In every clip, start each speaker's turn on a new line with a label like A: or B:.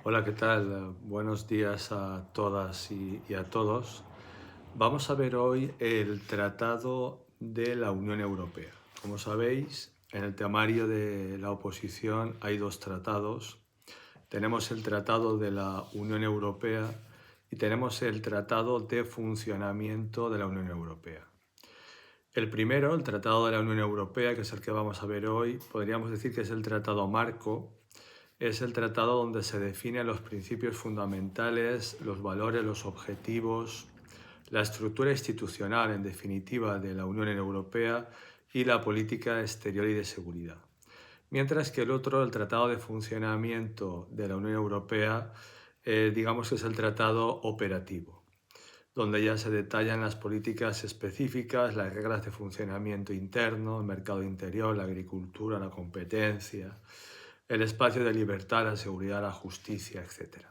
A: Hola, ¿qué tal? Buenos días a todas y a todos. Vamos a ver hoy el Tratado de la Unión Europea. Como sabéis, en el temario de la oposición hay dos tratados. Tenemos el Tratado de la Unión Europea y tenemos el Tratado de Funcionamiento de la Unión Europea. El primero, el Tratado de la Unión Europea, que es el que vamos a ver hoy, podríamos decir que es el Tratado Marco. Es el tratado donde se definen los principios fundamentales, los valores, los objetivos, la estructura institucional, en definitiva, de la Unión Europea y la política exterior y de seguridad. Mientras que el otro, el Tratado de Funcionamiento de la Unión Europea, digamos que es el tratado operativo, donde ya se detallan las políticas específicas, las reglas de funcionamiento interno, el mercado interior, la agricultura, la competencia, el espacio de libertad, la seguridad, la justicia, etc.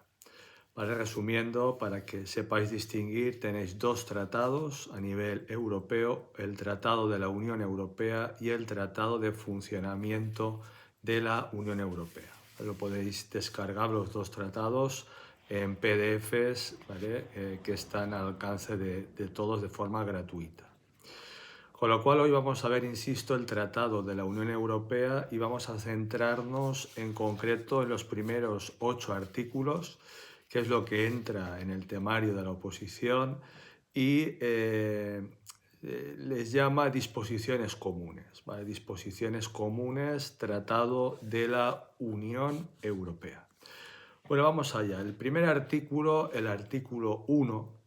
A: Vale, resumiendo, para que sepáis distinguir, tenéis dos tratados a nivel europeo, el Tratado de la Unión Europea y el Tratado de Funcionamiento de la Unión Europea. Lo podéis descargar los dos tratados en PDFs, ¿vale? Que están al alcance de todos de forma gratuita. Con lo cual hoy vamos a ver, insisto, el Tratado de la Unión Europea y vamos a centrarnos en concreto en los primeros 8 artículos, que es lo que entra en el temario de la oposición y les llama disposiciones comunes, ¿vale? Disposiciones comunes, Tratado de la Unión Europea. Bueno, vamos allá. El primer artículo, el artículo 1,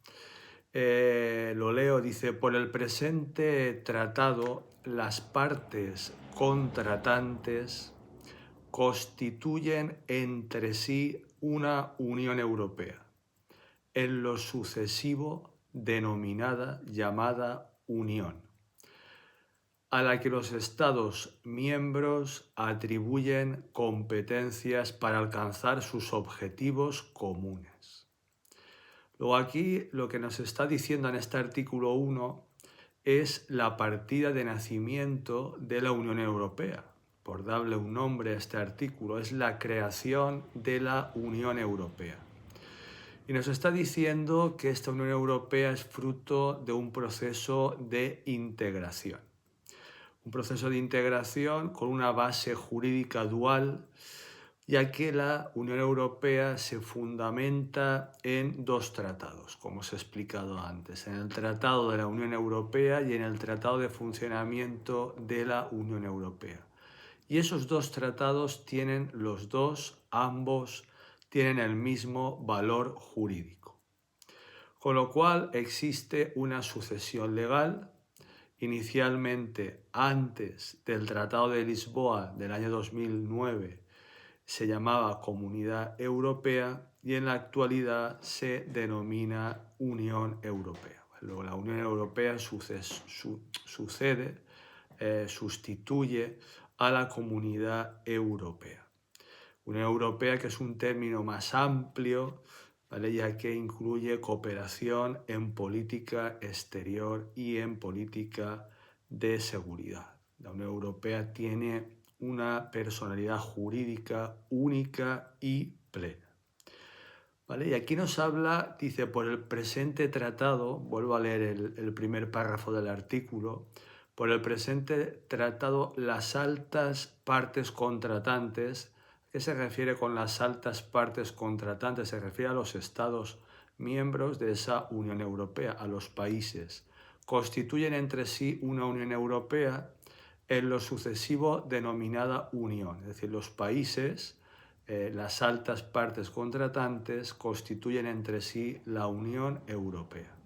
A: lo leo, dice: por el presente tratado, las partes contratantes constituyen entre sí una Unión Europea, en lo sucesivo denominada llamada Unión, a la que los Estados miembros atribuyen competencias para alcanzar sus objetivos comunes. Luego aquí lo que nos está diciendo en este artículo 1 es la partida de nacimiento de la Unión Europea. Por darle un nombre a este artículo, es la creación de la Unión Europea. Y nos está diciendo que esta Unión Europea es fruto de un proceso de integración. Un proceso de integración con una base jurídica dual, ya que la Unión Europea se fundamenta en dos tratados, como os he explicado antes, en el Tratado de la Unión Europea y en el Tratado de Funcionamiento de la Unión Europea. Y esos dos tratados tienen ambos tienen el mismo valor jurídico. Con lo cual existe una sucesión legal. Inicialmente, antes del Tratado de Lisboa del año 2009, se llamaba Comunidad Europea y en la actualidad se denomina Unión Europea. Luego la Unión Europea sustituye a la Comunidad Europea. Unión Europea, que es un término más amplio, ¿vale? Ya que incluye cooperación en política exterior y en política de seguridad. La Unión Europea tiene una personalidad jurídica única y plena. ¿Vale? Y aquí nos habla, dice, por el presente tratado, vuelvo a leer el primer párrafo del artículo, por el presente tratado, las altas partes contratantes. ¿Qué se refiere con las altas partes contratantes? Se refiere a los Estados miembros de esa Unión Europea, a los países. Constituyen entre sí una Unión Europea en lo sucesivo denominada Unión, es decir, los países, las altas partes contratantes constituyen entre sí la Unión Europea,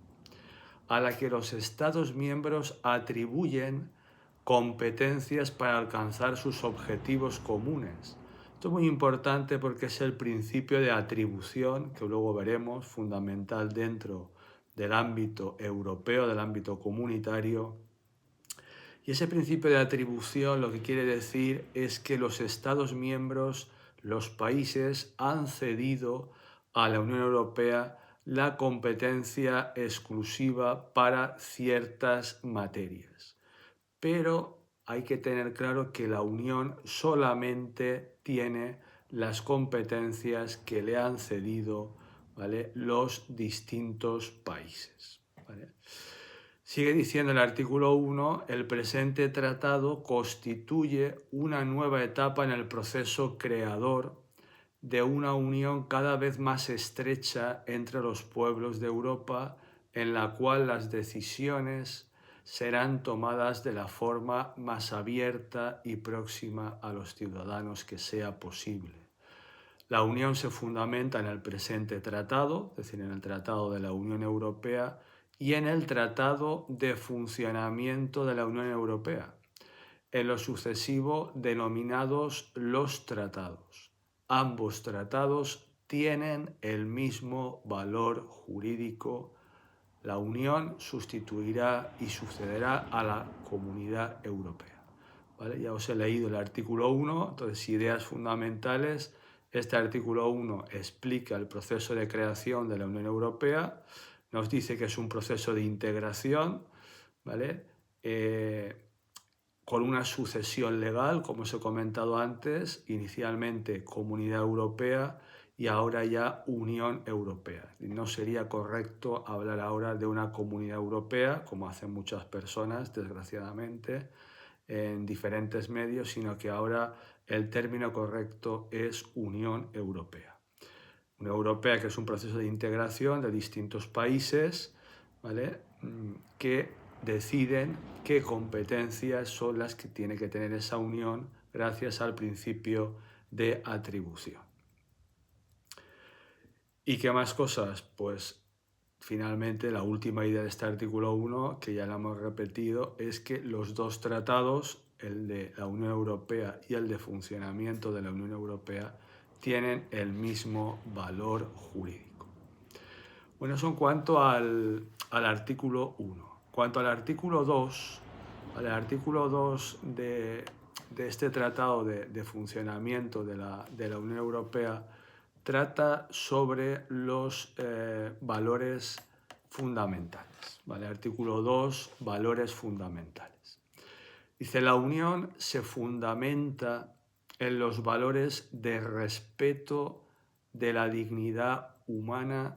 A: a la que los Estados miembros atribuyen competencias para alcanzar sus objetivos comunes. Esto es muy importante porque es el principio de atribución, que luego veremos, fundamental dentro del ámbito europeo, del ámbito comunitario. Y ese principio de atribución lo que quiere decir es que los Estados miembros, los países, han cedido a la Unión Europea la competencia exclusiva para ciertas materias. Pero hay que tener claro que la Unión solamente tiene las competencias que le han cedido, ¿vale?, los distintos países, ¿vale? Sigue diciendo el artículo 1, el presente tratado constituye una nueva etapa en el proceso creador de una unión cada vez más estrecha entre los pueblos de Europa, en la cual las decisiones serán tomadas de la forma más abierta y próxima a los ciudadanos que sea posible. La unión se fundamenta en el presente tratado, es decir, en el Tratado de la Unión Europea y en el Tratado de Funcionamiento de la Unión Europea, en lo sucesivo denominados los tratados. Ambos tratados tienen el mismo valor jurídico. La Unión sustituirá y sucederá a la Comunidad Europea. ¿Vale? Ya os he leído el artículo 1, entonces ideas fundamentales. Este artículo 1 explica el proceso de creación de la Unión Europea, nos dice que es un proceso de integración, ¿vale?, con una sucesión legal, como os he comentado antes, inicialmente Comunidad Europea y ahora ya Unión Europea. No sería correcto hablar ahora de una Comunidad Europea, como hacen muchas personas, desgraciadamente, en diferentes medios, sino que ahora el término correcto es Unión Europea. Unión Europea, que es un proceso de integración de distintos países, ¿vale?, que deciden qué competencias son las que tiene que tener esa unión gracias al principio de atribución. ¿Y qué más cosas? Pues finalmente la última idea de este artículo 1, que ya la hemos repetido, es que los dos tratados, el de la Unión Europea y el de funcionamiento de la Unión Europea, tienen el mismo valor jurídico. Bueno, eso en cuanto al artículo 1. Cuanto al artículo 2, el artículo 2 de este tratado de funcionamiento de la Unión Europea trata sobre los valores fundamentales. ¿Vale? Artículo 2, valores fundamentales. Dice, la Unión se fundamenta en los valores de respeto de la dignidad humana,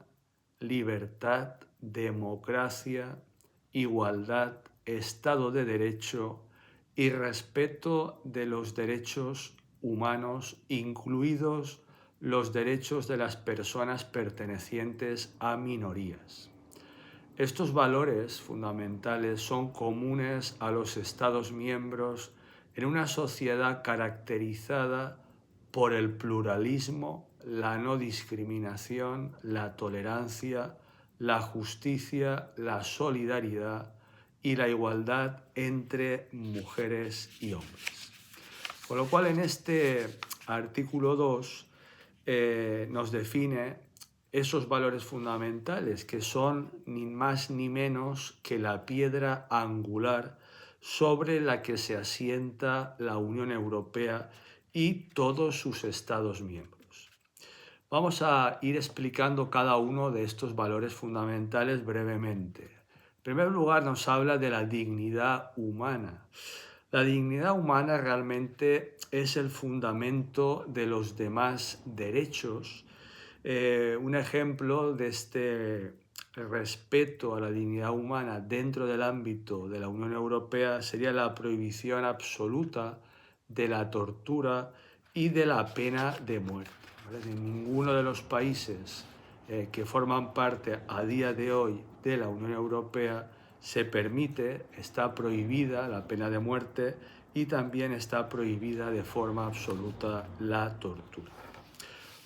A: libertad, democracia, igualdad, Estado de Derecho y respeto de los derechos humanos, incluidos los derechos de las personas pertenecientes a minorías. Estos valores fundamentales son comunes a los Estados miembros en una sociedad caracterizada por el pluralismo, la no discriminación, la tolerancia, la justicia, la solidaridad y la igualdad entre mujeres y hombres. Con lo cual, en este artículo 2 nos define esos valores fundamentales que son ni más ni menos que la piedra angular sobre la que se asienta la Unión Europea y todos sus Estados miembros. Vamos a ir explicando cada uno de estos valores fundamentales brevemente. En primer lugar, nos habla de la dignidad humana. La dignidad humana realmente es el fundamento de los demás derechos. Un ejemplo de este respeto a la dignidad humana dentro del ámbito de la Unión Europea sería la prohibición absoluta de la tortura y de la pena de muerte. ¿Vale? En ninguno de los países que forman parte a día de hoy de la Unión Europea se permite, está prohibida la pena de muerte y también está prohibida de forma absoluta la tortura.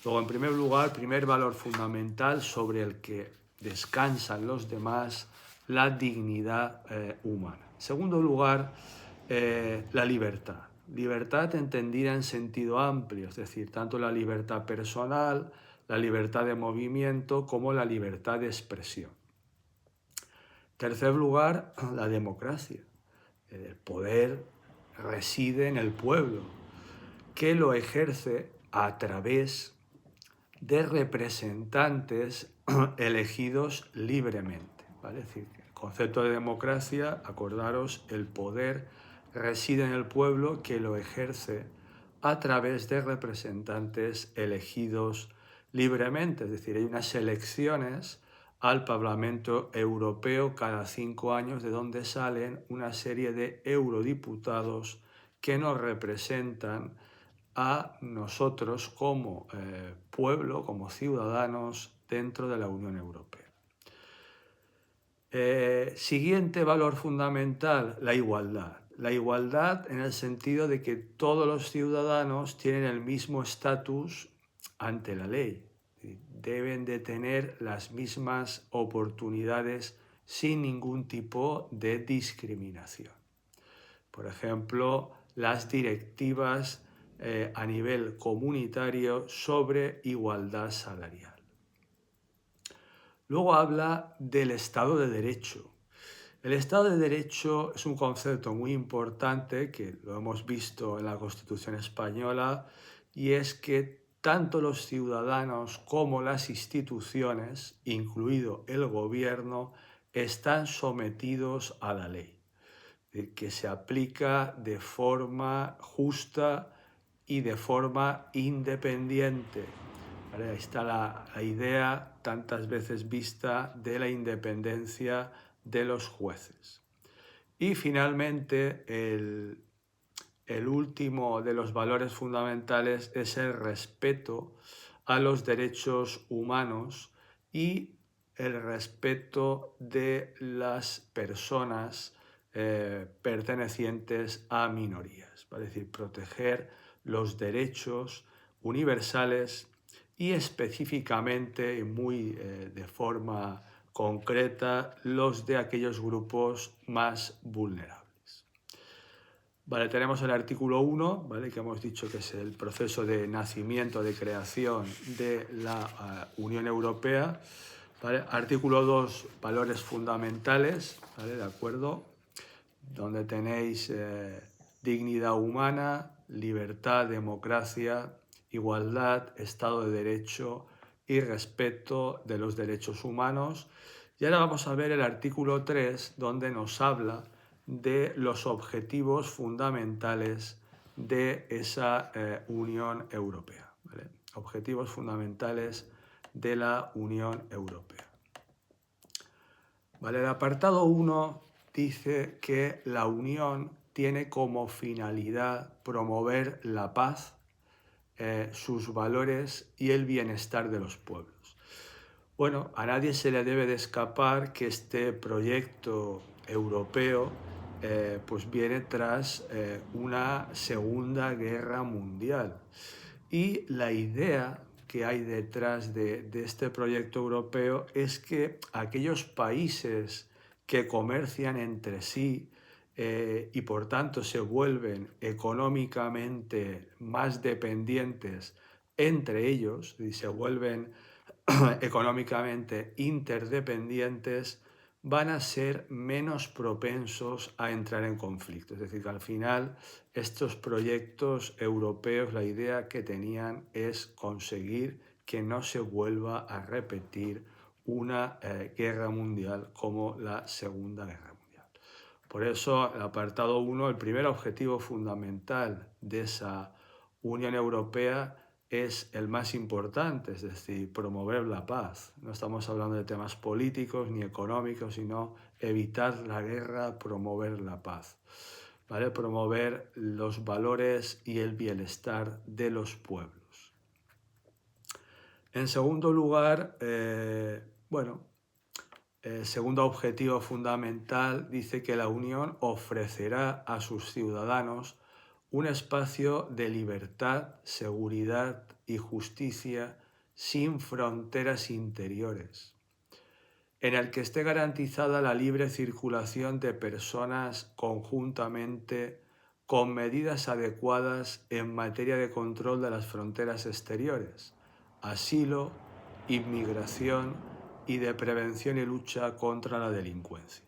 A: Luego, en primer lugar, primer valor fundamental sobre el que descansan los demás, la dignidad humana. En segundo lugar, la libertad. Libertad entendida en sentido amplio, es decir, tanto la libertad personal, la libertad de movimiento, como la libertad de expresión. En tercer lugar, la democracia. El poder reside en el pueblo, que lo ejerce a través de representantes elegidos libremente. ¿Vale? Es decir, el concepto de democracia, acordaros, el poder reside en el pueblo, que lo ejerce a través de representantes elegidos libremente, es decir, hay unas elecciones al Parlamento Europeo cada 5 años de donde salen una serie de eurodiputados que nos representan a nosotros como pueblo, como ciudadanos dentro de la Unión Europea. Siguiente valor fundamental, la igualdad. La igualdad en el sentido de que todos los ciudadanos tienen el mismo estatus ante la ley. Deben de tener las mismas oportunidades sin ningún tipo de discriminación. Por ejemplo, las directivas a nivel comunitario sobre igualdad salarial. Luego habla del Estado de Derecho. El Estado de Derecho es un concepto muy importante que lo hemos visto en la Constitución española, y es que tanto los ciudadanos como las instituciones, incluido el gobierno, están sometidos a la ley, que se aplica de forma justa y de forma independiente. ¿Vale? Ahí está la idea tantas veces vista de la independencia de los jueces. Y finalmente, el último de los valores fundamentales es el respeto a los derechos humanos y el respeto de las personas pertenecientes a minorías, es decir, proteger los derechos universales y específicamente, muy de forma concreta, los de aquellos grupos más vulnerables. Vale, tenemos el artículo 1, ¿vale?, que hemos dicho que es el proceso de nacimiento, de creación de la Unión Europea. ¿Vale? Artículo 2, valores fundamentales, ¿vale?, de acuerdo, donde tenéis dignidad humana, libertad, democracia, igualdad, Estado de Derecho y respeto de los derechos humanos. Y ahora vamos a ver el artículo 3, donde nos habla de los objetivos fundamentales de esa Unión Europea, ¿vale? Objetivos fundamentales de la Unión Europea. ¿Vale? El apartado 1 dice que la Unión tiene como finalidad promover la paz, sus valores y el bienestar de los pueblos. Bueno, a nadie se le debe de escapar que este proyecto europeo pues viene tras una Segunda Guerra Mundial. Y la idea que hay detrás de este proyecto europeo es que aquellos países que comercian entre sí y por tanto se vuelven económicamente más dependientes entre ellos y se vuelven económicamente interdependientes, van a ser menos propensos a entrar en conflicto. Es decir, que al final estos proyectos europeos, la idea que tenían es conseguir que no se vuelva a repetir una guerra mundial como la Segunda Guerra Mundial. Por eso, el apartado 1, el primer objetivo fundamental de esa Unión Europea es el más importante, es decir, promover la paz. No estamos hablando de temas políticos ni económicos, sino evitar la guerra, promover la paz, ¿vale? Promover los valores y el bienestar de los pueblos. En segundo lugar, el segundo objetivo fundamental dice que la Unión ofrecerá a sus ciudadanos un espacio de libertad, seguridad y justicia sin fronteras interiores, en el que esté garantizada la libre circulación de personas conjuntamente con medidas adecuadas en materia de control de las fronteras exteriores, asilo, inmigración y de prevención y lucha contra la delincuencia.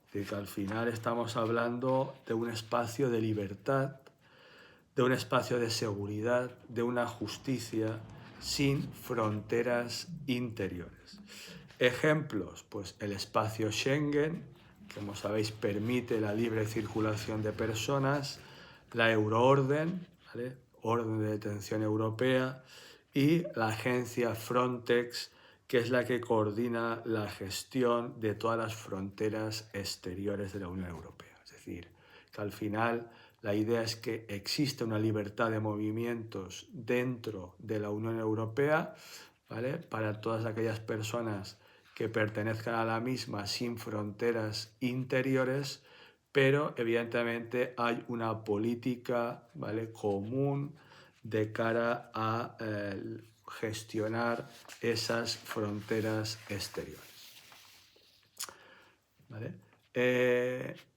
A: Es decir, que al final estamos hablando de un espacio de libertad, de un espacio de seguridad, de una justicia sin fronteras interiores. Ejemplos, pues el espacio Schengen, que como sabéis permite la libre circulación de personas, la euroorden, ¿vale? Orden de Detención Europea, y la agencia Frontex, que es la que coordina la gestión de todas las fronteras exteriores de la Unión Europea. Es decir, que al final la idea es que existe una libertad de movimientos dentro de la Unión Europea, ¿vale? Para todas aquellas personas que pertenezcan a la misma sin fronteras interiores, pero evidentemente hay una política, ¿vale?, común de cara a gestionar esas fronteras exteriores. ¿Vale?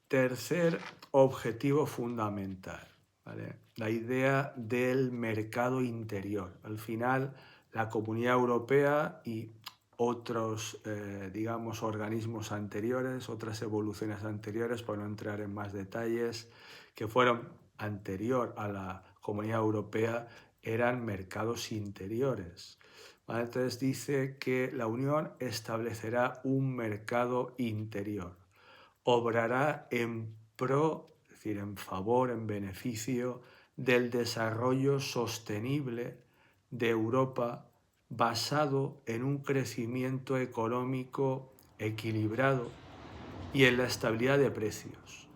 A: Tercer objetivo fundamental, ¿vale? La idea del mercado interior. Al final, la Comunidad Europea y otros, digamos, organismos anteriores, otras evoluciones anteriores, por no entrar en más detalles, que fueron anterior a la Comunidad Europea, eran mercados interiores. ¿Vale? Entonces dice que la Unión establecerá un mercado interior, obrará en pro, es decir, en favor, en beneficio del desarrollo sostenible de Europa, basado en un crecimiento económico equilibrado y en la estabilidad de precios,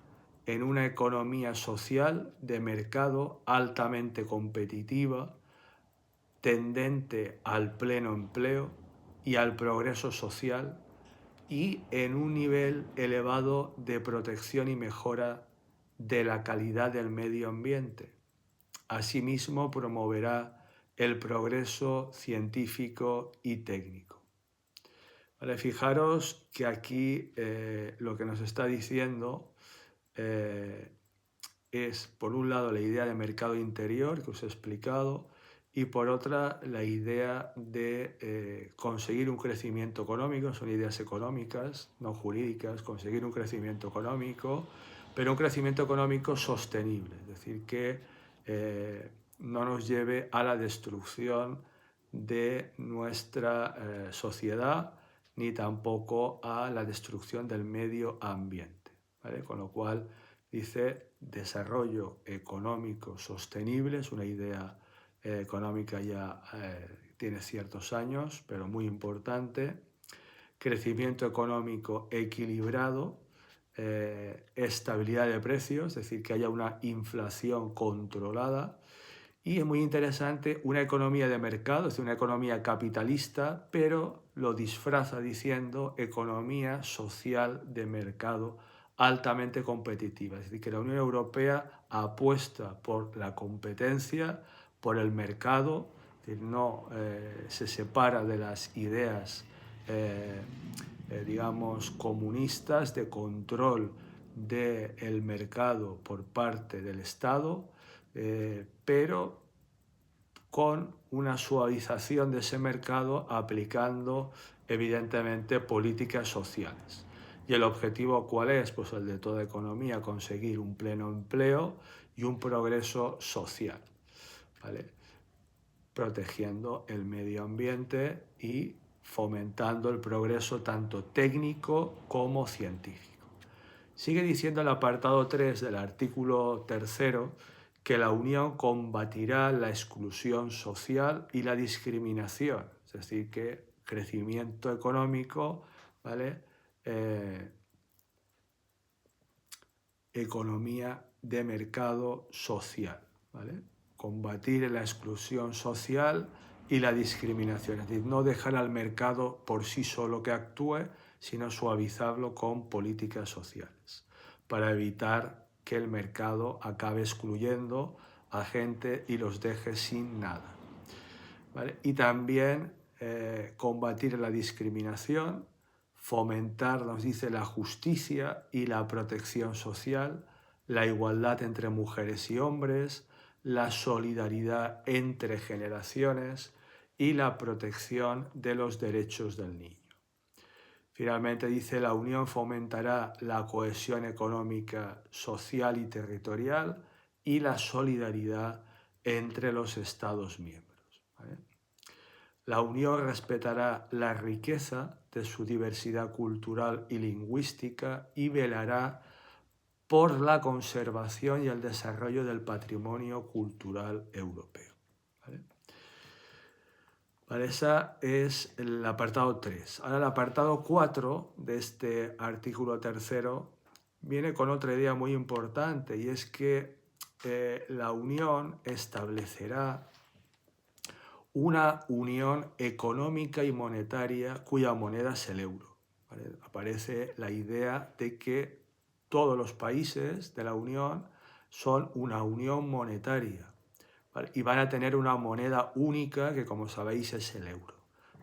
A: en una economía social de mercado altamente competitiva, tendente al pleno empleo y al progreso social, y en un nivel elevado de protección y mejora de la calidad del medio ambiente. Asimismo, promoverá el progreso científico y técnico. Vale, fijaros que aquí lo que nos está diciendo es, por un lado, la idea de mercado interior que os he explicado, y por otra, la idea de conseguir un crecimiento económico. Son ideas económicas, no jurídicas, conseguir un crecimiento económico, pero un crecimiento económico sostenible, es decir, que no nos lleve a la destrucción de nuestra sociedad, ni tampoco a la destrucción del medio ambiente, ¿vale? Con lo cual dice desarrollo económico sostenible, es una idea económica ya tiene ciertos años, pero muy importante. Crecimiento económico equilibrado, estabilidad de precios, es decir, que haya una inflación controlada. Y es muy interesante, una economía de mercado, es decir, una economía capitalista, pero lo disfraza diciendo economía social de mercado altamente competitiva. Es decir, que la Unión Europea apuesta por la competencia, por el mercado, es decir, no se separa de las ideas, digamos, comunistas de control del mercado por parte del Estado, pero con una suavización de ese mercado aplicando evidentemente políticas sociales. ¿Y el objetivo cuál es? Pues el de toda economía, conseguir un pleno empleo y un progreso social, ¿vale? Protegiendo el medio ambiente y fomentando el progreso tanto técnico como científico. Sigue diciendo el apartado 3 del artículo 3 que la Unión combatirá la exclusión social y la discriminación, es decir, que crecimiento económico, ¿vale? Economía de mercado social, ¿vale? Combatir la exclusión social y la discriminación, es decir, no dejar al mercado por sí solo que actúe, sino suavizarlo con políticas sociales, para evitar que el mercado acabe excluyendo a gente y los deje sin nada, ¿vale? Y también combatir la discriminación, fomentar, nos dice, la justicia y la protección social, la igualdad entre mujeres y hombres, la solidaridad entre generaciones y la protección de los derechos del niño. Finalmente dice, la Unión fomentará la cohesión económica, social y territorial y la solidaridad entre los Estados miembros, ¿vale? La Unión respetará la riqueza de su diversidad cultural y lingüística y velará por la conservación y el desarrollo del patrimonio cultural europeo. ¿Vale? Vale, ese es el apartado 3. Ahora el apartado 4 de este artículo tercero viene con otra idea muy importante, y es que la Unión establecerá una unión económica y monetaria cuya moneda es el euro. ¿Vale? Aparece la idea de que todos los países de la Unión son una unión monetaria, ¿vale? Y van a tener una moneda única que, como sabéis, es el euro.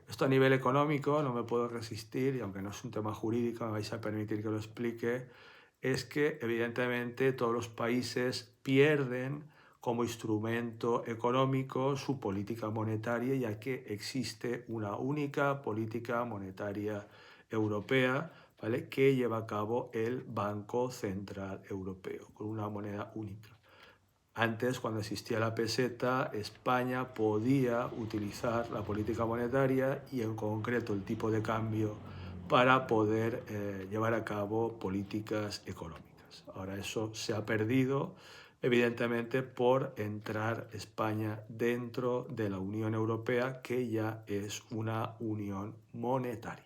A: Esto a nivel económico no me puedo resistir, y aunque no es un tema jurídico, me vais a permitir que lo explique, es que evidentemente todos los países pierden como instrumento económico su política monetaria, ya que existe una única política monetaria europea, ¿vale?, que lleva a cabo el Banco Central Europeo, con una moneda única. Antes, cuando existía la peseta, España podía utilizar la política monetaria y en concreto el tipo de cambio para poder llevar a cabo políticas económicas. Ahora eso se ha perdido, evidentemente, por entrar España dentro de la Unión Europea, que ya es una unión monetaria.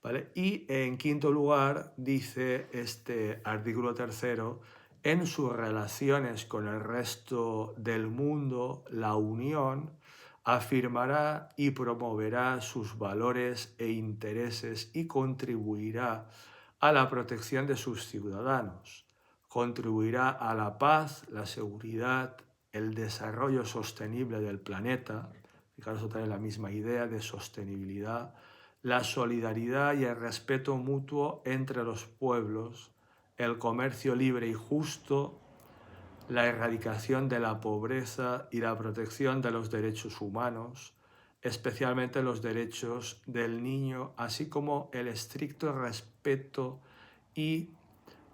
A: ¿Vale? Y en quinto lugar, dice este artículo tercero, en sus relaciones con el resto del mundo, la Unión afirmará y promoverá sus valores e intereses y contribuirá a la protección de sus ciudadanos, contribuirá a la paz, la seguridad, el desarrollo sostenible del planeta, fijaros otra vez la misma idea de sostenibilidad, la solidaridad y el respeto mutuo entre los pueblos, el comercio libre y justo, la erradicación de la pobreza y la protección de los derechos humanos, especialmente los derechos del niño, así como el estricto respeto y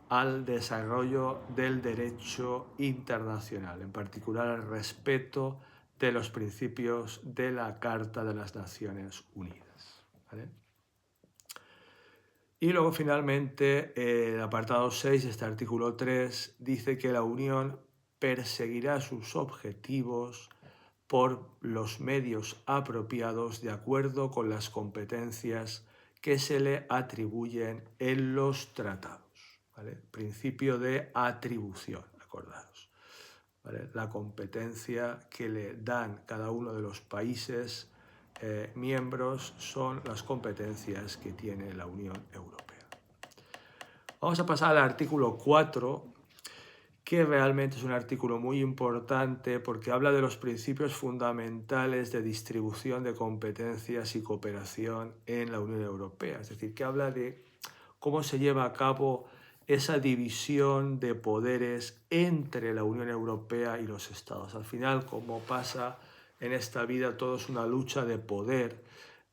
A: al desarrollo del derecho internacional, en particular el respeto de los principios de la Carta de las Naciones Unidas. ¿Vale? Y luego finalmente el apartado 6, este artículo 3, dice que la Unión perseguirá sus objetivos por los medios apropiados de acuerdo con las competencias que se le atribuyen en los tratados. ¿Vale? Principio de atribución, acordaos. ¿Vale? La competencia que le dan cada uno de los países miembros son las competencias que tiene la Unión Europea. Vamos a pasar al artículo 4, que realmente es un artículo muy importante porque habla de los principios fundamentales de distribución de competencias y cooperación en la Unión Europea. Es decir, que habla de cómo se lleva a cabo esa división de poderes entre la Unión Europea y los Estados. Al final, como pasa en esta vida, todo es una lucha de poder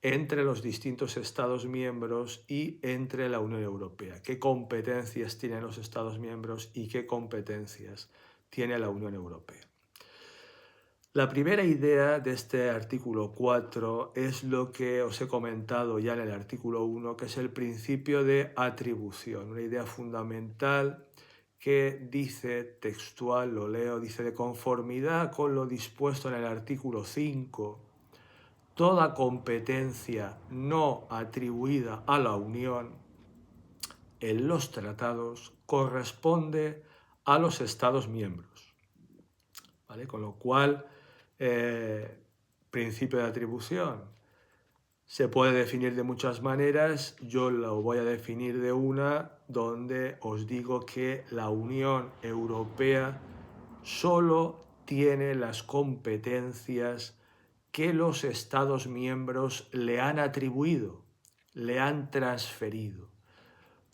A: entre los distintos Estados miembros y entre la Unión Europea. ¿Qué competencias tienen los Estados miembros y qué competencias tiene la Unión Europea? La primera idea de este artículo 4 es lo que os he comentado ya en el artículo 1, que es el principio de atribución, una idea fundamental que dice, textual, lo leo, dice, de conformidad con lo dispuesto en el artículo 5, toda competencia no atribuida a la Unión en los tratados corresponde a los Estados miembros. ¿Vale? Con lo cual, principio de atribución se puede definir de muchas maneras. Yo lo voy a definir de una donde os digo que la Unión Europea solo tiene las competencias que los Estados miembros le han atribuido, le han transferido.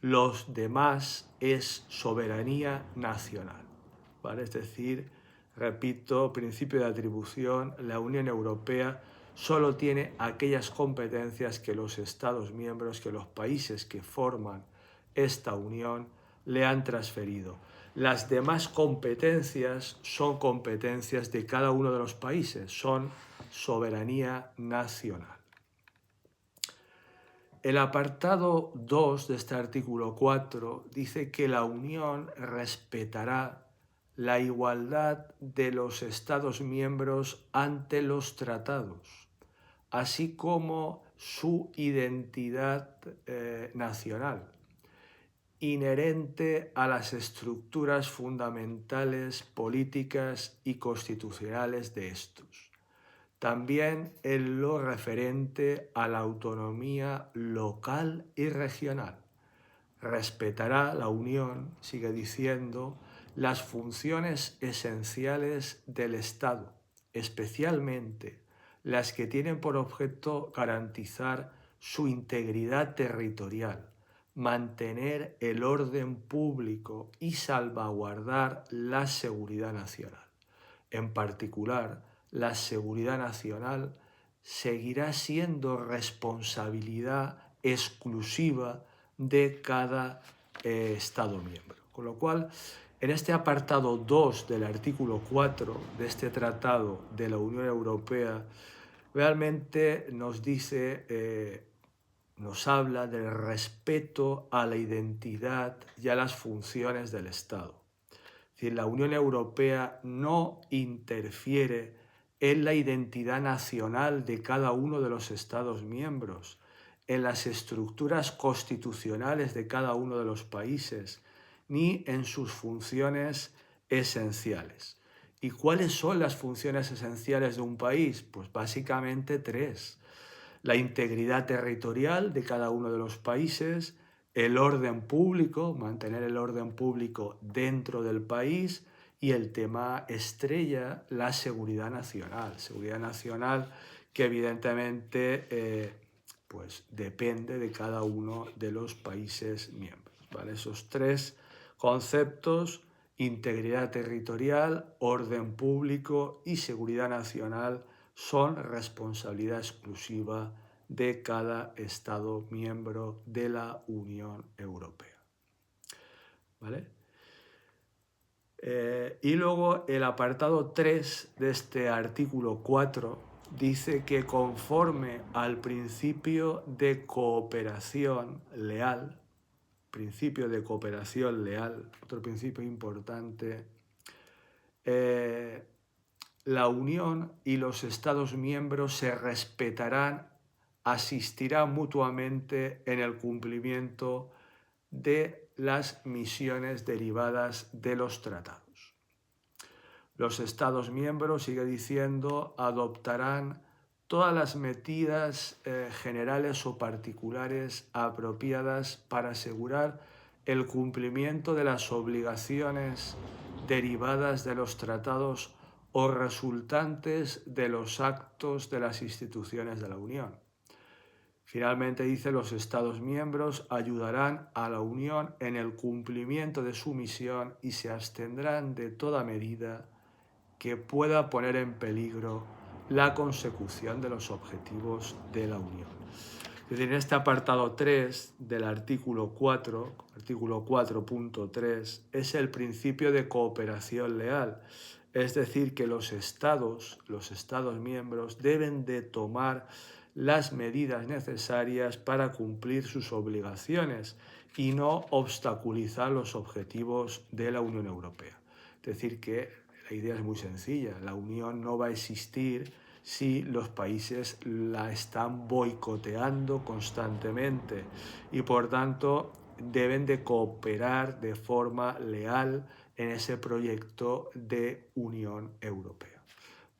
A: Los demás es soberanía nacional, ¿vale? Es decir, repito, principio de atribución, la Unión Europea solo tiene aquellas competencias que los Estados miembros, que los países que forman esta unión le han transferido. Las demás competencias son competencias de cada uno de los países, son soberanía nacional. el apartado 2 de este artículo 4 dice que la Unión respetará la igualdad de los Estados miembros ante los tratados, así como su identidad nacional, inherente a las estructuras fundamentales, políticas y constitucionales de estos. También en lo referente a la autonomía local y regional. Respetará la Unión, sigue diciendo, las funciones esenciales del Estado, especialmente las que tienen por objeto garantizar su integridad territorial, mantener el orden público y salvaguardar la seguridad nacional. En particular, la seguridad nacional seguirá siendo responsabilidad exclusiva de cada Estado miembro. Con lo cual, en este apartado 2 del artículo 4 de este Tratado de la Unión Europea, realmente nos dice, nos habla del respeto a la identidad y a las funciones del Estado. Es decir, la Unión Europea no interfiere en la identidad nacional de cada uno de los Estados miembros, en las estructuras constitucionales de cada uno de los países, ni en sus funciones esenciales. ¿Y cuáles son las funciones esenciales de un país? Pues básicamente tres: la integridad territorial de cada uno de los países, el orden público, mantener el orden público dentro del país, y el tema estrella, la seguridad nacional. Seguridad nacional que evidentemente pues depende de cada uno de los países miembros, ¿vale? Esos tres conceptos: integridad territorial, orden público y seguridad nacional, son responsabilidad exclusiva de cada Estado miembro de la Unión Europea. ¿Vale? Y luego el apartado 3 de este artículo 4 dice que, conforme al principio de cooperación leal, otro principio importante, la Unión y los Estados miembros se respetarán, asistirán mutuamente en el cumplimiento de las misiones derivadas de los tratados. Los Estados miembros, sigue diciendo, adoptarán todas las medidas generales o particulares apropiadas para asegurar el cumplimiento de las obligaciones derivadas de los tratados o resultantes de los actos de las instituciones de la Unión. Finalmente dice: los Estados miembros ayudarán a la Unión en el cumplimiento de su misión y se abstendrán de toda medida que pueda poner en peligro la consecución de los objetivos de la Unión. Es decir, en este apartado 3 del artículo 4, artículo 4.3, es el principio de cooperación leal. Es decir, que los Estados miembros deben de tomar las medidas necesarias para cumplir sus obligaciones y no obstaculizar los objetivos de la Unión Europea. Es decir, que la idea es muy sencilla: la Unión no va a existir si los países la están boicoteando constantemente, y por tanto deben de cooperar de forma leal en ese proyecto de Unión Europea.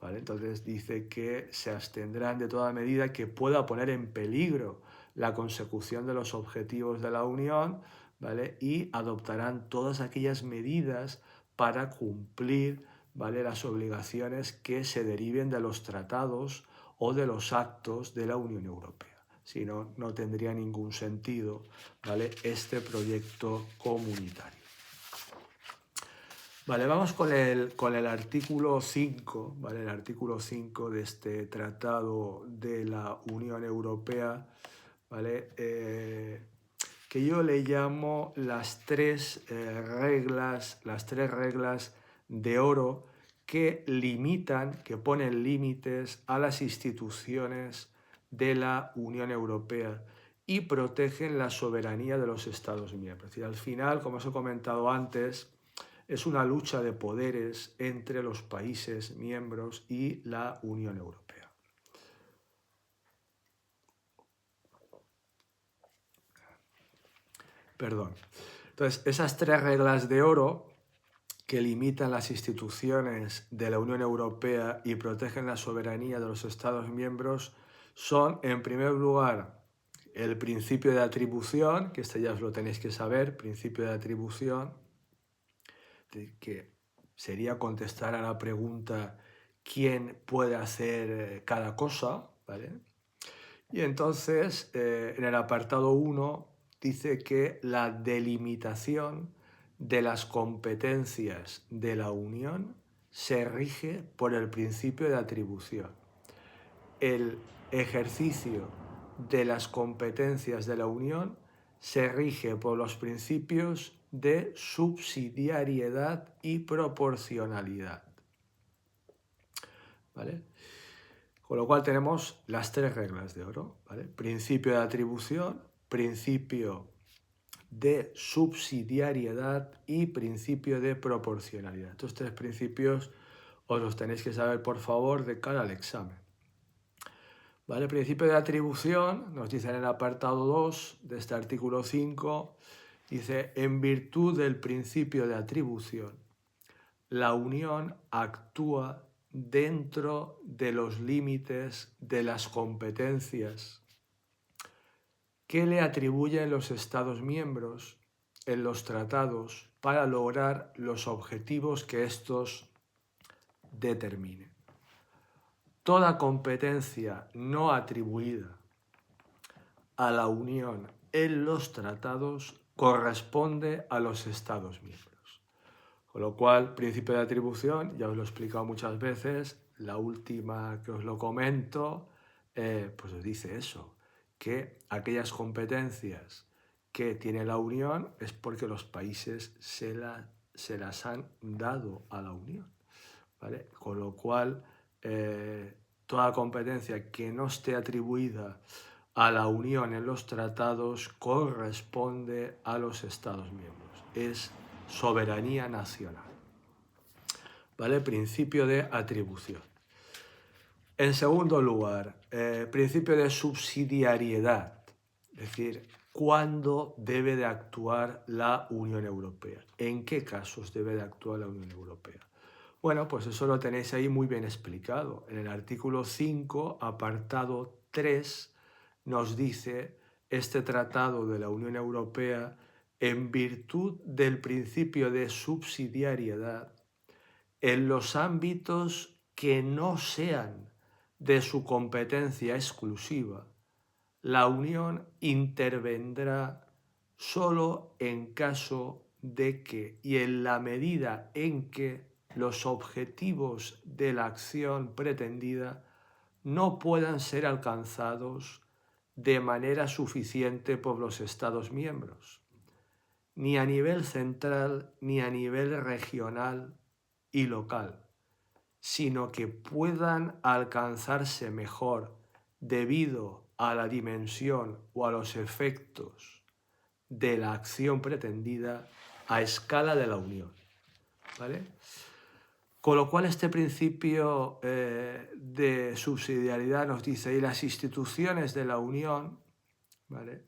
A: ¿Vale? Entonces dice que se abstendrán de toda medida que pueda poner en peligro la consecución de los objetivos de la Unión, ¿vale? Y adoptarán todas aquellas medidas para cumplir, ¿vale?, las obligaciones que se deriven de los tratados o de los actos de la Unión Europea. Si no, no tendría ningún sentido, ¿vale?, este proyecto comunitario. Vale, vamos con el artículo 5, ¿vale? El artículo 5 de este Tratado de la Unión Europea, ¿vale? Que yo le llamo las tres reglas de oro que limitan, que ponen límites a las instituciones de la Unión Europea y protegen la soberanía de los Estados miembros. Y al final, como os he comentado antes, es una lucha de poderes entre los países miembros y la Unión Europea. Perdón. Entonces, esas 3 reglas de oro que limitan las instituciones de la Unión Europea y protegen la soberanía de los Estados miembros son, en primer lugar, el principio de atribución, que este ya os lo tenéis que saber, principio de atribución, que sería contestar a la pregunta ¿quién puede hacer cada cosa? ¿Vale? Y entonces, en el apartado 1 dice que la delimitación de las competencias de la Unión se rige por el principio de atribución. El ejercicio de las competencias de la Unión se rige por los principios de subsidiariedad y proporcionalidad. ¿Vale? Con lo cual tenemos las 3 reglas de oro, ¿vale? Principio de atribución, principio de subsidiariedad y principio de proporcionalidad. Estos 3 principios os los tenéis que saber, por favor, de cara al examen. ¿Vale? Principio de atribución, nos dice en el apartado 2 de este artículo 5, dice, en virtud del principio de atribución, la Unión actúa dentro de los límites de las competencias que le atribuyen los Estados miembros en los tratados para lograr los objetivos que estos determinen. Toda competencia no atribuida a la Unión en los tratados corresponde a los Estados miembros. Con lo cual, principio de atribución, ya os lo he explicado muchas veces, la última que os lo comento, pues os dice eso, que aquellas competencias que tiene la Unión es porque los países se las han dado a la Unión, ¿vale? Con lo cual, toda competencia que no esté atribuida a la Unión en los tratados corresponde a los Estados miembros. Es soberanía nacional. ¿Vale? Principio de atribución. En segundo lugar, principio de subsidiariedad, es decir, ¿cuándo debe de actuar la Unión Europea? ¿En qué casos debe de actuar la Unión Europea? Bueno, pues eso lo tenéis ahí muy bien explicado. En el artículo 5, apartado 3, nos dice este tratado de la Unión Europea, en virtud del principio de subsidiariedad, en los ámbitos que no sean de su competencia exclusiva, la Unión intervendrá solo en caso de que y en la medida en que los objetivos de la acción pretendida no puedan ser alcanzados de manera suficiente por los Estados miembros, ni a nivel central ni a nivel regional y local, sino que puedan alcanzarse mejor debido a la dimensión o a los efectos de la acción pretendida a escala de la Unión. ¿Vale? Con lo cual este principio de subsidiariedad nos dice, y las instituciones de la Unión, ¿vale?,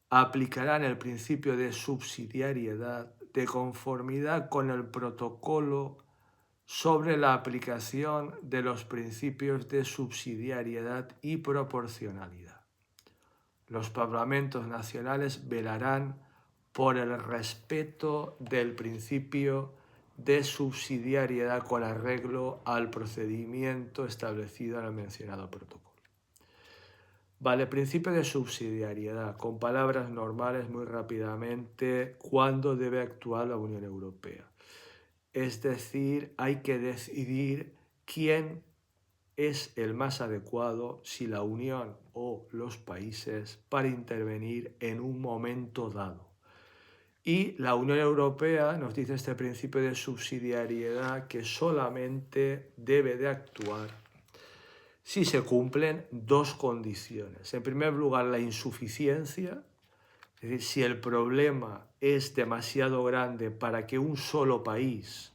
A: aplicarán el principio de subsidiariedad de conformidad con el protocolo sobre la aplicación de los principios de subsidiariedad y proporcionalidad. Los parlamentos nacionales velarán por el respeto del principio de subsidiariedad con arreglo al procedimiento establecido en el mencionado protocolo. Vale, principio de subsidiariedad, con palabras normales muy rápidamente, ¿cuándo debe actuar la Unión Europea? Es decir, hay que decidir quién es el más adecuado, si la Unión o los países, para intervenir en un momento dado. Y la Unión Europea nos dice este principio de subsidiariedad que solamente debe de actuar si se cumplen dos condiciones. En primer lugar, la insuficiencia, es decir, si el problema es demasiado grande para que un solo país,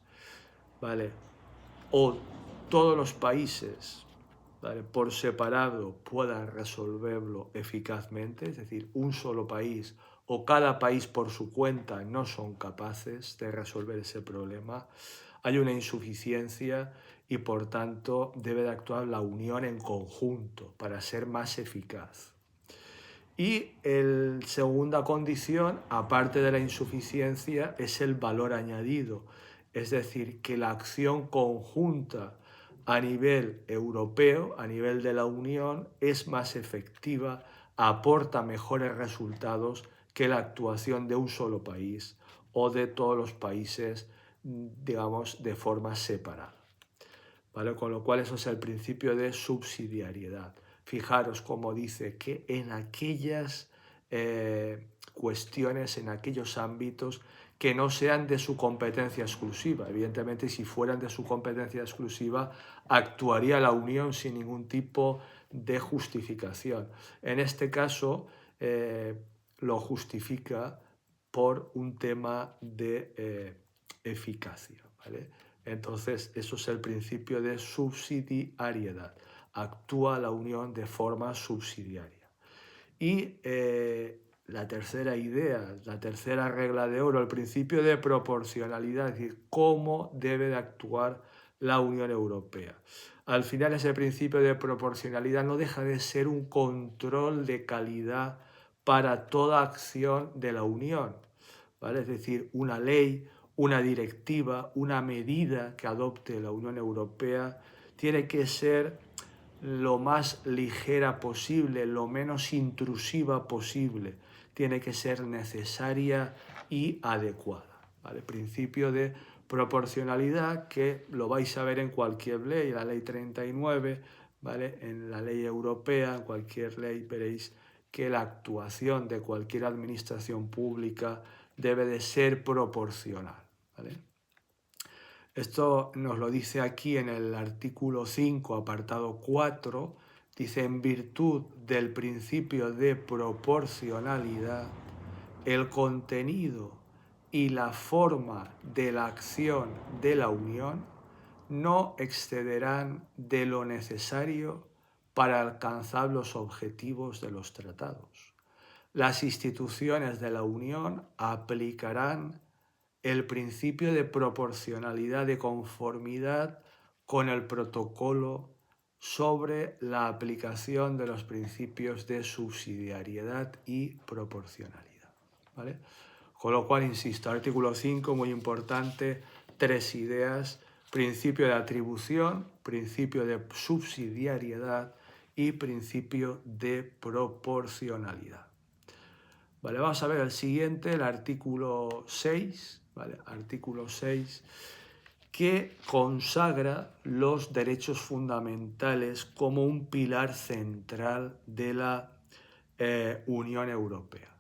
A: ¿vale?, o todos los países, ¿vale?, por separado puedan resolverlo eficazmente, es decir, un solo país o cada país por su cuenta no son capaces de resolver ese problema, hay una insuficiencia y por tanto debe de actuar la Unión en conjunto para ser más eficaz. Y la segunda condición, aparte de la insuficiencia, es el valor añadido, es decir, que la acción conjunta a nivel europeo, a nivel de la Unión, es más efectiva, aporta mejores resultados que la actuación de un solo país o de todos los países, digamos, de forma separada, ¿vale? Con lo cual eso es el principio de subsidiariedad. Fijaros cómo dice que en aquellas cuestiones, en aquellos ámbitos que no sean de su competencia exclusiva. Evidentemente, si fueran de su competencia exclusiva, actuaría la Unión sin ningún tipo de justificación. En este caso, lo justifica por un tema de eficacia, ¿vale? Entonces, eso es el principio de subsidiariedad. Actúa la Unión de forma subsidiaria. Y la tercera idea, la tercera regla de oro, el principio de proporcionalidad, es decir, cómo debe de actuar la Unión Europea. Al final, ese principio de proporcionalidad no deja de ser un control de calidad para toda acción de la Unión, ¿vale? Es decir, una ley, una directiva, una medida que adopte la Unión Europea tiene que ser lo más ligera posible, lo menos intrusiva posible, tiene que ser necesaria y adecuada, ¿vale? Principio de proporcionalidad que lo vais a ver en cualquier ley, la ley 39, ¿vale? En la ley europea, en cualquier ley veréis que la actuación de cualquier administración pública debe de ser proporcional, ¿vale? Esto nos lo dice aquí en el artículo 5, apartado 4, dice: en virtud del principio de proporcionalidad, el contenido y la forma de la acción de la Unión no excederán de lo necesario para alcanzar los objetivos de los tratados. Las instituciones de la Unión aplicarán el principio de proporcionalidad de conformidad con el protocolo sobre la aplicación de los principios de subsidiariedad y proporcionalidad, ¿vale? Con lo cual, insisto, artículo 5, muy importante, tres ideas: principio de atribución, principio de subsidiariedad y principio de proporcionalidad. Vale, vamos a ver el siguiente, el artículo 6, ¿vale? Artículo 6, que consagra los derechos fundamentales como un pilar central de la Unión Europea.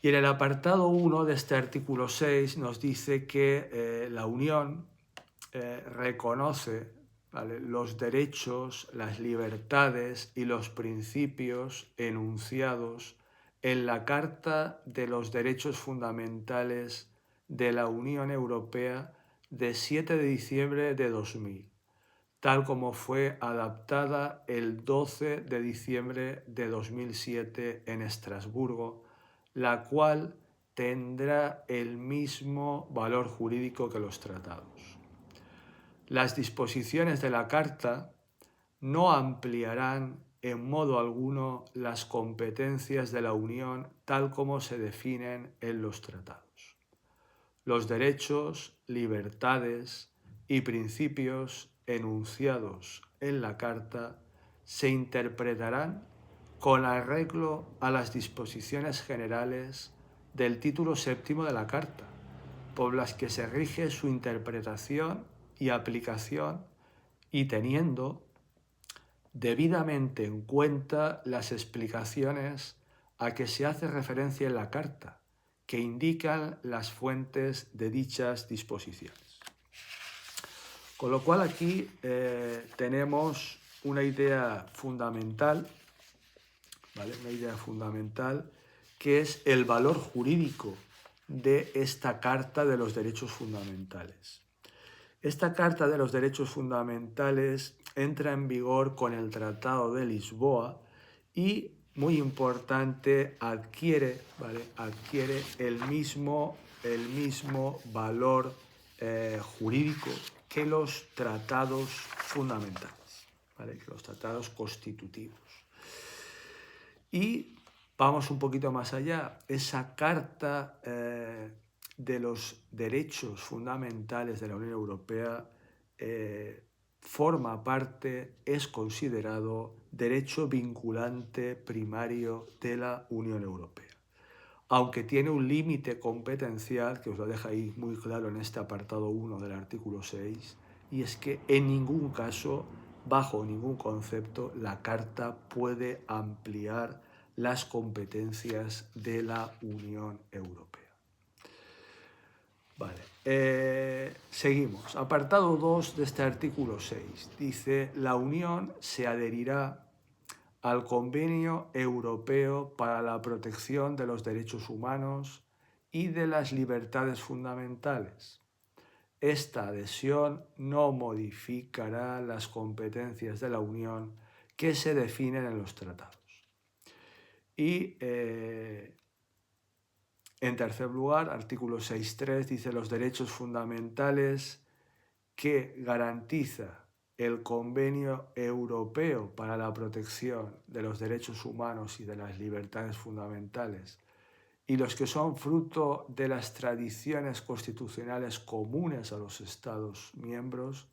A: Y en el apartado 1 de este artículo 6 nos dice que la Unión reconoce, ¿vale?, los derechos, las libertades y los principios enunciados en la Carta de los Derechos Fundamentales de la Unión Europea de 7 de diciembre de 2000, tal como fue adaptada el 12 de diciembre de 2007 en Estrasburgo, la cual tendrá el mismo valor jurídico que los tratados. Las disposiciones de la Carta no ampliarán en modo alguno las competencias de la Unión tal como se definen en los tratados. Los derechos, libertades y principios enunciados en la Carta se interpretarán con arreglo a las disposiciones generales del título séptimo de la Carta, por las que se rige su interpretación y aplicación, y teniendo debidamente en cuenta las explicaciones a que se hace referencia en la Carta, que indican las fuentes de dichas disposiciones. Con lo cual aquí tenemos una idea fundamental, ¿vale? Una idea fundamental que es el valor jurídico de esta Carta de los Derechos Fundamentales. Esta Carta de los Derechos Fundamentales entra en vigor con el Tratado de Lisboa y, muy importante, adquiere el mismo valor jurídico que los tratados fundamentales, ¿vale? Que los tratados constitutivos. Y vamos un poquito más allá. Esa Carta de los Derechos Fundamentales de la Unión Europea forma parte, es considerado derecho vinculante primario de la Unión Europea. Aunque tiene un límite competencial, que os lo deja ahí muy claro en este apartado 1 del artículo 6, y es que en ningún caso, bajo ningún concepto, la Carta puede ampliar las competencias de la Unión Europea. Vale, seguimos. Apartado 2 de este artículo 6 dice: la Unión se adherirá al Convenio Europeo para la Protección de los Derechos Humanos y de las Libertades Fundamentales. Esta adhesión no modificará las competencias de la Unión que se definen en los tratados. Y en tercer lugar, artículo 6.3 dice: los derechos fundamentales que garantiza el Convenio Europeo para la Protección de los Derechos Humanos y de las Libertades Fundamentales y los que son fruto de las tradiciones constitucionales comunes a los Estados miembros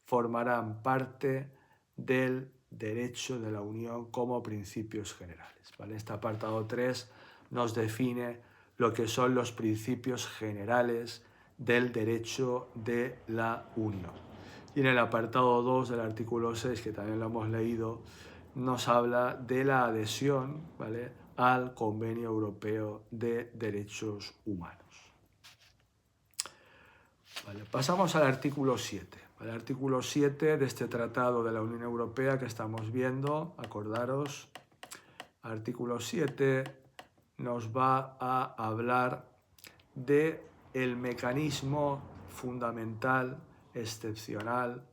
A: formarán parte del derecho de la Unión como principios generales, ¿vale? Este apartado 3 nos define lo que son los principios generales del derecho de la Unión. Y en el apartado 2 del artículo 6, que también lo hemos leído, nos habla de la adhesión, ¿vale?, al Convenio Europeo de Derechos Humanos. Vale, pasamos al artículo 7. El artículo 7 de este Tratado de la Unión Europea que estamos viendo, acordaros, artículo 7 nos va a hablar de el mecanismo fundamental, excepcional,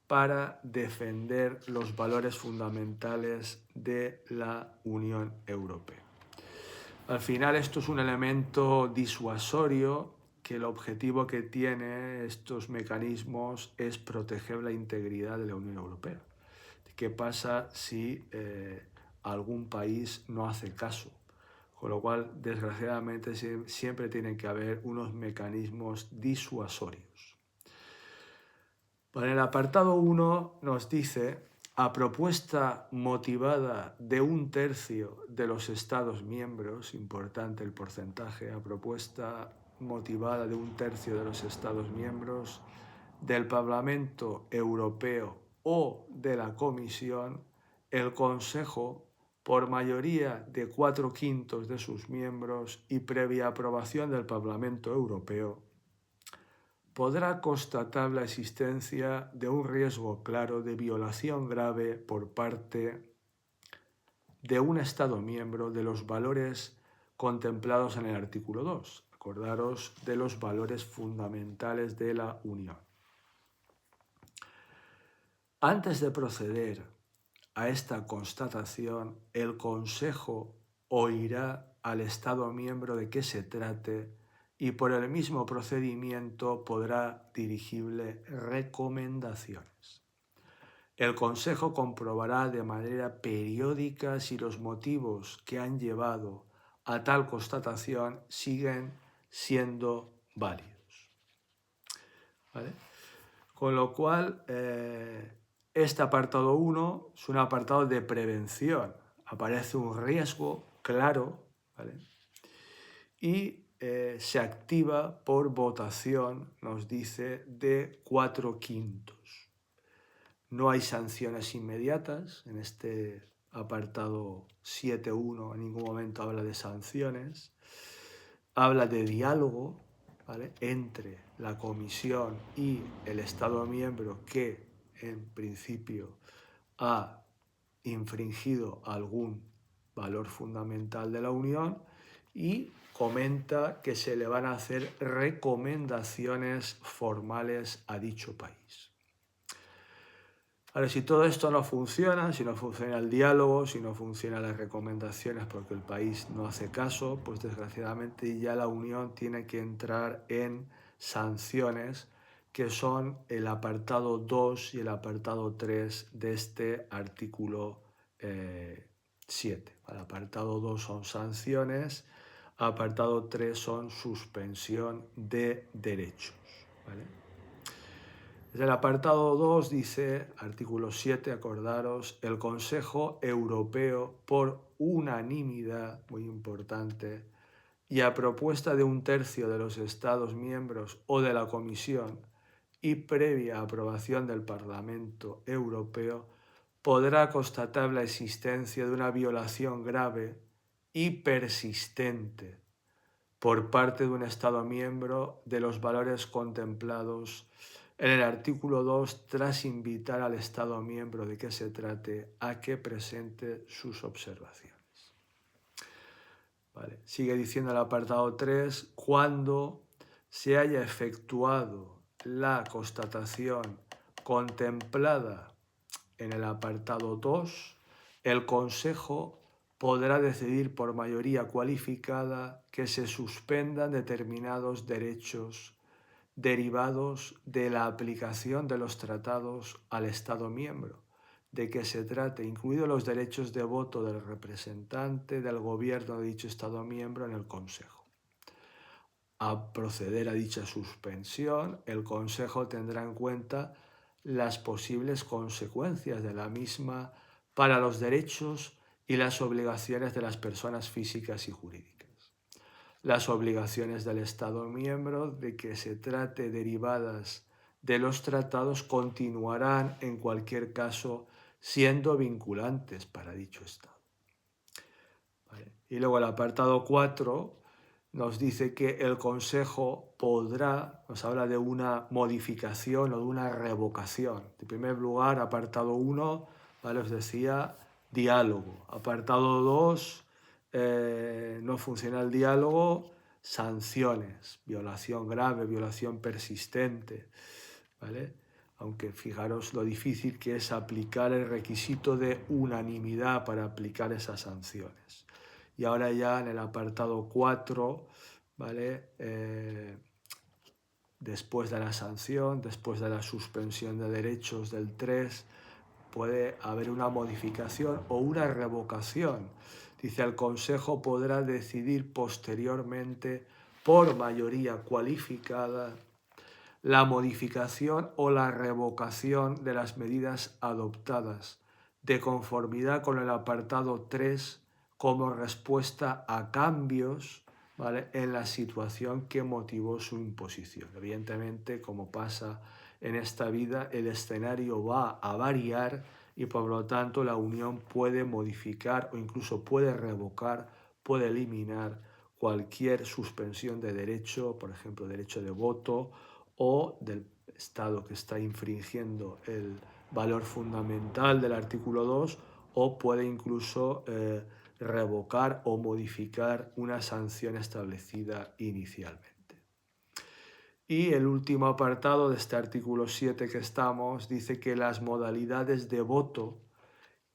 A: para defender los valores fundamentales de la Unión Europea. Al final esto es un elemento disuasorio que el objetivo que tiene estos mecanismos es proteger la integridad de la Unión Europea. ¿Qué pasa si algún país no hace caso? Con lo cual, desgraciadamente, siempre tienen que haber unos mecanismos disuasorios. En el apartado 1 nos dice: a propuesta motivada de 1/3 de los Estados miembros, importante el porcentaje, a propuesta motivada de 1/3 de los Estados miembros, del Parlamento Europeo o de la Comisión, el Consejo, por mayoría de 4/5 de sus miembros y previa aprobación del Parlamento Europeo, podrá constatar la existencia de un riesgo claro de violación grave por parte de un Estado miembro de los valores contemplados en el artículo 2. Acordaros de los valores fundamentales de la Unión. Antes de proceder a esta constatación, el Consejo oirá al Estado miembro de qué se trate y por el mismo procedimiento podrá dirigirle recomendaciones. El Consejo comprobará de manera periódica si los motivos que han llevado a tal constatación siguen siendo válidos. ¿Vale? Con lo cual, este apartado 1 es un apartado de prevención. Aparece un riesgo claro, ¿vale?, y se activa por votación, nos dice, de 4/5. No hay sanciones inmediatas. En este apartado 7.1 en ningún momento habla de sanciones. Habla de diálogo, ¿vale?, entre la Comisión y el Estado miembro que, en principio, ha infringido algún valor fundamental de la Unión y comenta que se le van a hacer recomendaciones formales a dicho país. Ahora, si todo esto no funciona, si no funciona el diálogo, si no funcionan las recomendaciones porque el país no hace caso, pues desgraciadamente ya la Unión tiene que entrar en sanciones, que son el apartado 2 y el apartado 3 de este artículo 7. El apartado 2 son sanciones, apartado 3 son suspensión de derechos, ¿vale? El apartado 2 dice, artículo 7, acordaros, el Consejo Europeo por unanimidad, muy importante, y a propuesta de 1/3 de los Estados miembros o de la Comisión y previa aprobación del Parlamento Europeo, podrá constatar la existencia de una violación grave y persistente por parte de un Estado miembro de los valores contemplados en el artículo 2, tras invitar al Estado miembro de que se trate a que presente sus observaciones. Vale. Sigue diciendo el apartado 3, cuando se haya efectuado la constatación contemplada en el apartado 2, el Consejo podrá decidir por mayoría cualificada que se suspendan determinados derechos derivados de la aplicación de los tratados al Estado miembro, de que se trate, incluidos los derechos de voto del representante del gobierno de dicho Estado miembro en el Consejo. A proceder a dicha suspensión, el Consejo tendrá en cuenta las posibles consecuencias de la misma para los derechos y las obligaciones de las personas físicas y jurídicas. Las obligaciones del Estado miembro de que se trate derivadas de los tratados continuarán en cualquier caso siendo vinculantes para dicho Estado. ¿Vale? Y luego el apartado 4 nos dice que el Consejo podrá, nos habla de una modificación o de una revocación. En primer lugar, apartado 1, ¿vale? Os decía diálogo. Apartado 2, no funciona el diálogo, sanciones, violación grave, violación persistente, ¿vale? Aunque fijaros lo difícil que es aplicar el requisito de unanimidad para aplicar esas sanciones. Y ahora ya en el apartado 4, ¿vale? Después de la sanción, después de la suspensión de derechos del 3, puede haber una modificación o una revocación. Dice, el Consejo podrá decidir posteriormente por mayoría cualificada la modificación o la revocación de las medidas adoptadas de conformidad con el apartado 3 como respuesta a cambios, ¿vale?, en la situación que motivó su imposición. Evidentemente, como pasa en esta vida, el escenario va a variar y por lo tanto la Unión puede modificar o incluso puede revocar, puede eliminar cualquier suspensión de derecho, por ejemplo, derecho de voto o del Estado que está infringiendo el valor fundamental del artículo 2, o puede incluso revocar o modificar una sanción establecida inicialmente. Y el último apartado de este artículo 7 que estamos dice que las modalidades de voto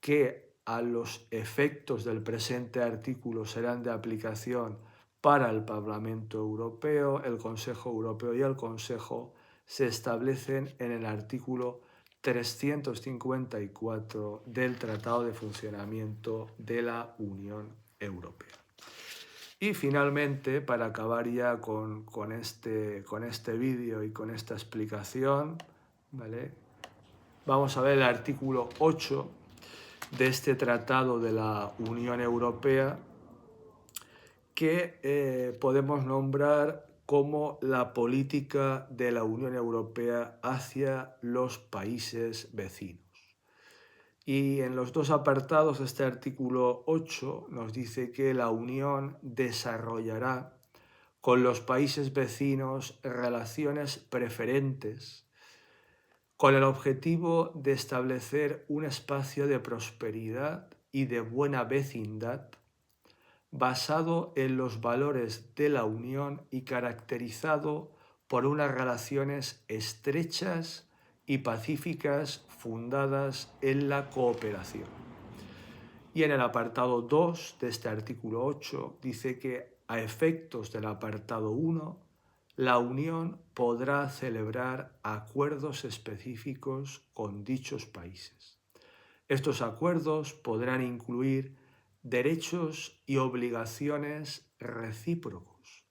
A: que a los efectos del presente artículo serán de aplicación para el Parlamento Europeo, el Consejo Europeo y el Consejo se establecen en el artículo 354 del Tratado de Funcionamiento de la Unión Europea. Y finalmente, para acabar ya con este vídeo y con esta explicación, ¿vale?, vamos a ver el artículo 8 de este Tratado de la Unión Europea, que podemos nombrar como la política de la Unión Europea hacia los países vecinos. Y en los dos apartados de este artículo 8 nos dice que la Unión desarrollará con los países vecinos relaciones preferentes con el objetivo de establecer un espacio de prosperidad y de buena vecindad basado en los valores de la Unión y caracterizado por unas relaciones estrechas y pacíficas fundadas en la cooperación. Y en el apartado 2 de este artículo 8 dice que a efectos del apartado 1, la Unión podrá celebrar acuerdos específicos con dichos países. Estos acuerdos podrán incluir derechos y obligaciones recíprocos,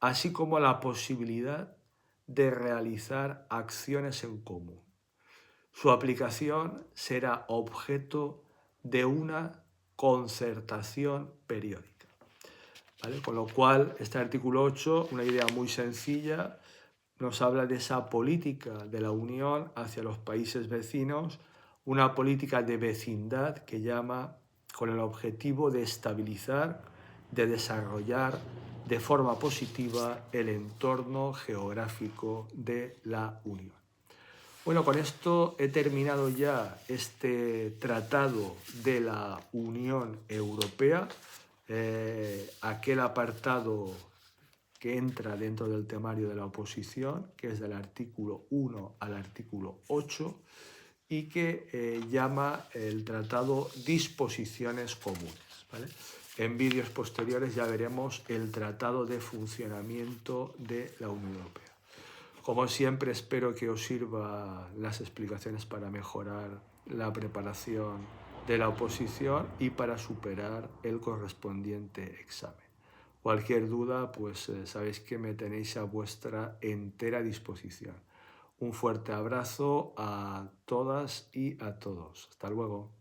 A: así como la posibilidad de realizar acciones en común. Su aplicación será objeto de una concertación periódica. ¿Vale? Con lo cual, este artículo 8, una idea muy sencilla, nos habla de esa política de la Unión hacia los países vecinos, una política de vecindad que llama con el objetivo de estabilizar, de desarrollar de forma positiva el entorno geográfico de la Unión. Bueno, con esto he terminado ya este tratado de la Unión Europea, aquel apartado que entra dentro del temario de la oposición, que es del artículo 1 al artículo 8, y que llama el tratado disposiciones comunes, ¿vale? En vídeos posteriores ya veremos el tratado de funcionamiento de la Unión Europea. Como siempre, espero que os sirvan las explicaciones para mejorar la preparación de la oposición y para superar el correspondiente examen. Cualquier duda, pues sabéis que me tenéis a vuestra entera disposición. Un fuerte abrazo a todas y a todos. Hasta luego.